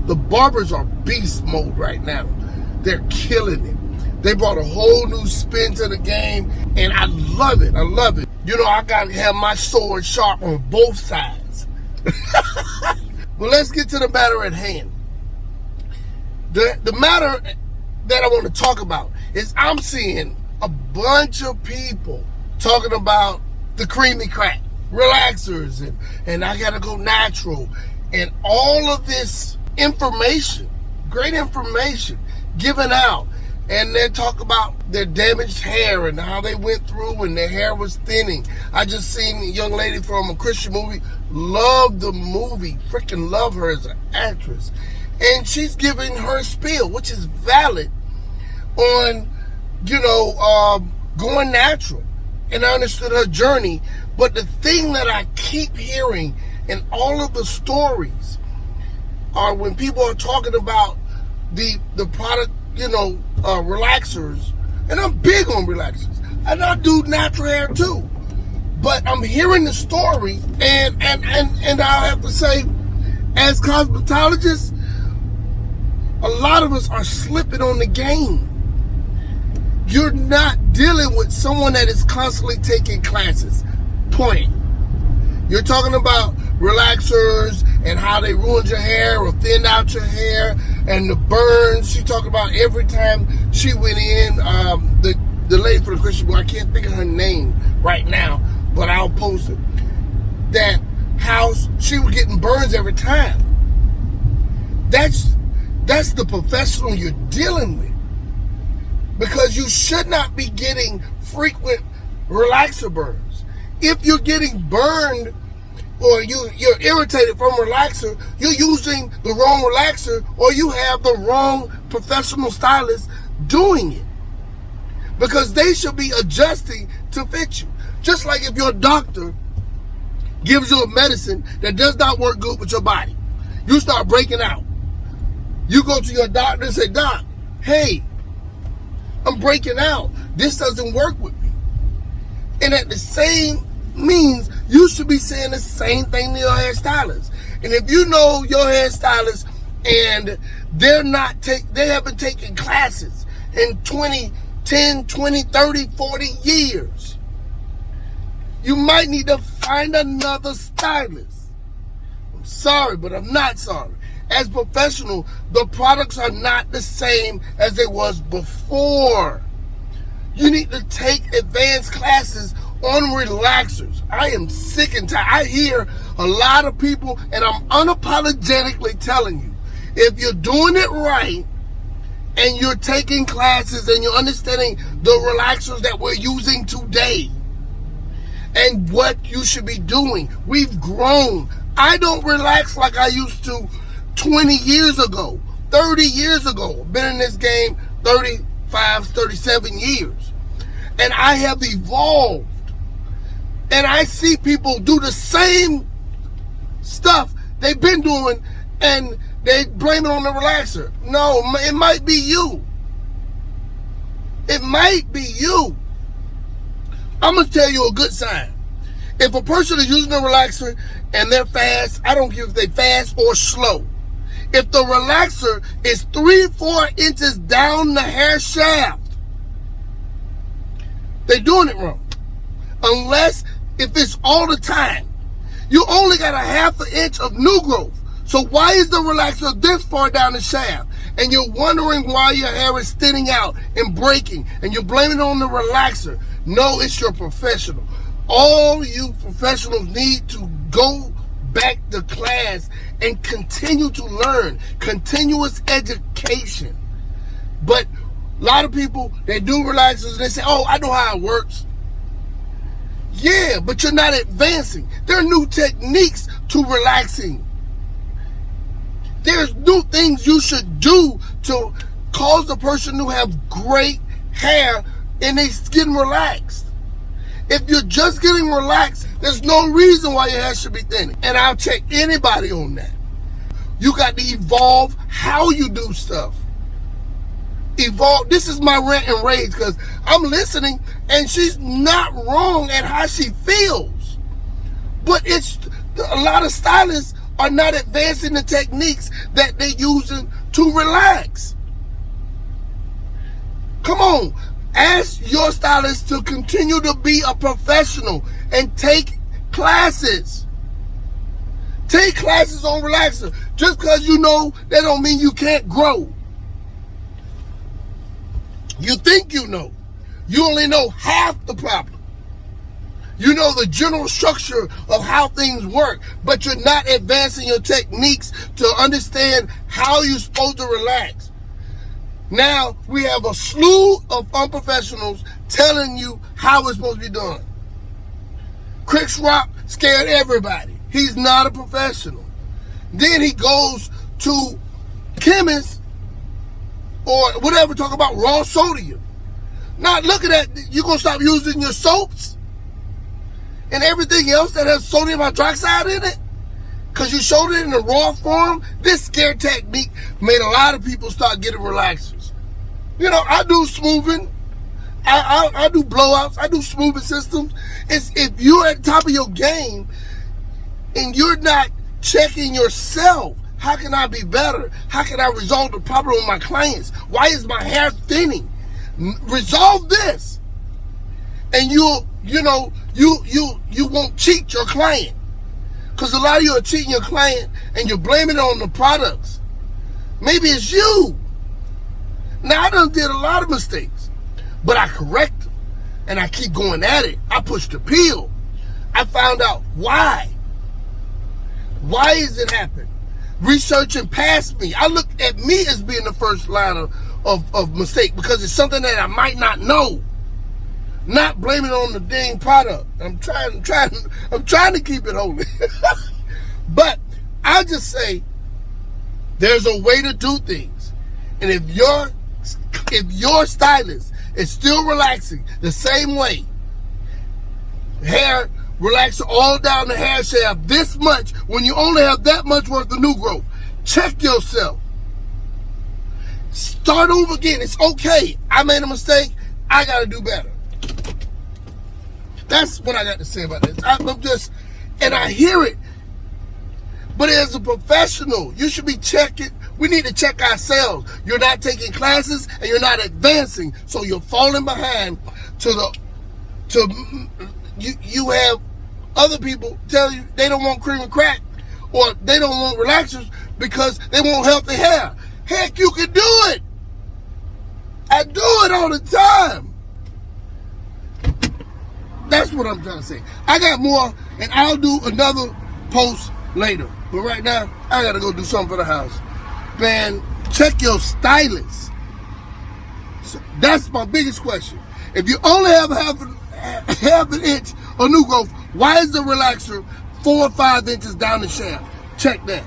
The barbers are beast mode right now. They're killing it. They brought a whole new spin to the game, and I love it. I love it. You know, I got to have my sword sharp on both sides. But let's get to the matter at hand. The matter that I want to talk about is I'm seeing a bunch of people talking about the creamy crack, relaxers, and I got to go natural, and all of this information, great information given out. And they talk about their damaged hair and how they went through and their hair was thinning. I just seen a young lady from a Christian movie. Love the movie. Freaking love her as an actress. And she's giving her spiel, which is valid, on, going natural. And I understood her journey. But the thing that I keep hearing in all of the stories are when people are talking about the product, relaxers, and I'm big on relaxers, and I do natural hair too. But I'm hearing the story, and I have to say, as cosmetologists, a lot of us are slipping on the game. You're not dealing with someone that is constantly taking classes. Point. You're talking about relaxers and how they ruined your hair or thinned out your hair and the burns. She talked about every time she went in, the lady for the Christian boy, I can't think of her name right now, but I'll post it, that how she was getting burns every time. That's the professional you're dealing with, because you should not be getting frequent relaxer burns. If you're getting burned or you're irritated from relaxer, you're using the wrong relaxer, or you have the wrong professional stylist doing it, because they should be adjusting to fit you. Just like if your doctor gives you a medicine that does not work good with your body, you start breaking out. You go to your doctor and say, "Doc, hey, I'm breaking out. This doesn't work with me." And at the same means, you should be saying the same thing to your hairstylist. And if you know your hairstylist and they haven't taken classes in 10, 20, 30, 40 years, you might need to find another stylist. I'm sorry, but I'm not sorry. As professional, the products are not the same as they was before. You need to take advanced classes on relaxers. I am sick and tired. I hear a lot of people, and I'm unapologetically telling you, if you're doing it right and you're taking classes and you're understanding the relaxers that we're using today and what you should be doing, we've grown. I don't relax like I used to 20 years ago, 30 years ago. I've been in this game 35, 37 years. And I have evolved. And I see people do the same stuff they've been doing, and they blame it on the relaxer. No, it might be you. It might be you. I'm going to tell you a good sign. If a person is using a relaxer and they're fast, I don't care if they're fast or slow. If the relaxer is 3-4 inches down the hair shaft, they're doing it wrong. Unless if it's all the time. You only got a 1/2 inch of new growth. So why is the relaxer this far down the shaft? And you're wondering why your hair is thinning out and breaking, and you're blaming it on the relaxer. No, it's your professional. All you professionals need to go back to class and continue to learn. Continuous education. But a lot of people, they do relaxers and they say, "Oh, I know how it works." Yeah, but you're not advancing. There are new techniques to relaxing. There's new things you should do to cause the person to have great hair and they getting relaxed. If you're just getting relaxed, there's no reason why your hair should be thin. And I'll check anybody on that. You got to evolve how you do stuff. Evolve. This is my rant and rage, because I'm listening and she's not wrong at how she feels. But it's a lot of stylists are not advancing the techniques that they're using to relax. Come on. Ask your stylist to continue to be a professional and take classes. Take classes on relaxer. Just because you know, that don't mean you can't grow. You think you know. You only know half the problem. You know the general structure of how things work, but you're not advancing your techniques to understand how you're supposed to relax. Now, we have a slew of unprofessionals telling you how it's supposed to be done. Chris Rock scared everybody. He's not a professional. Then he goes to chemists or whatever, talk about raw sodium. Now, look at that. You're going to stop using your soaps and everything else that has sodium hydroxide in it because you showed it in the raw form. This scare technique made a lot of people start getting relaxers. You know, I do smoothing. I do blowouts. I do smoothing systems. It's if you're at the top of your game and you're not checking yourself, how can I be better? How can I resolve the problem with my clients? Why is my hair thinning? Resolve this, and you won't cheat your client, because a lot of you are cheating your client and you're blaming it on the products. Maybe it's you. Now, I done did a lot of mistakes, but I correct them and I keep going at it. I push the peel. I found out why. Why is it happening? Researching past me. I look at me as being the first line of mistake because it's something that I might not know. Not blaming it on the dang product. I'm trying to keep it holy. But I just say there's a way to do things. And if your stylist is still relaxing the same way, hair relaxer all down the hair shaft this much when you only have that much worth of new growth, check yourself. Start over again. It's okay. I made a mistake. I got to do better. That's what I got to say about this. And I hear it. But as a professional, you should be checking. We need to check ourselves. You're not taking classes and you're not advancing. So you're falling behind you have other people tell you they don't want cream and crack or they don't want relaxers because they want healthy hair. Heck, you can do it. I do it all the time. That's what I'm trying to say. I got more, and I'll do another post later. But right now, I got to go do something for the house. Man, check your stylist. So that's my biggest question. If you only have half an inch of new growth, why is the relaxer 4 or 5 inches down the shaft? Check that.